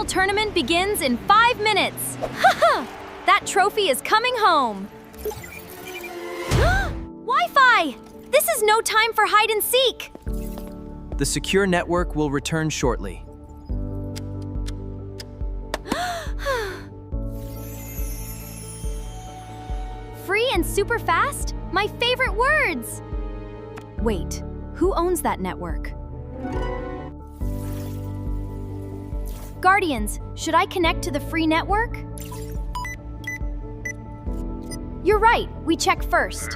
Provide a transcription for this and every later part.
final tournament begins in 5 minutes. Haha! That trophy is coming home. Wi-Fi! This is no time for hide and seek. The secure network will return shortly. Free and super fast? My favorite words! Wait, who owns that network? Guardians, should I connect to the free network? You're right, we check first.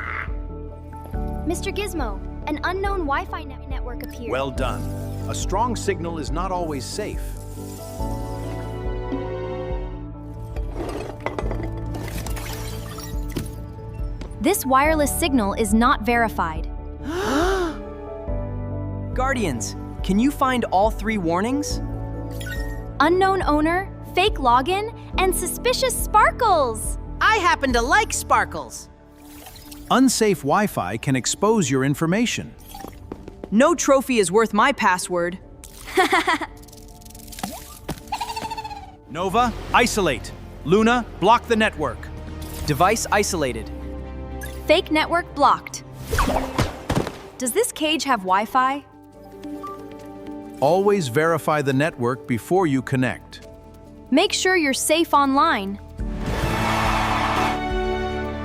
Mr. Gizmo, an unknown Wi-Fi network appeared. Well done. A strong signal is not always safe. This wireless signal is not verified. Guardians, can you find all 3 warnings? Unknown owner, fake login, and suspicious sparkles. I happen to like sparkles. Unsafe Wi-Fi can expose your information. No trophy is worth my password. Nova, isolate. Luna, block the network. Device isolated. Fake network blocked. Does this cage have Wi-Fi? Always verify the network before you connect. Make sure you're safe online.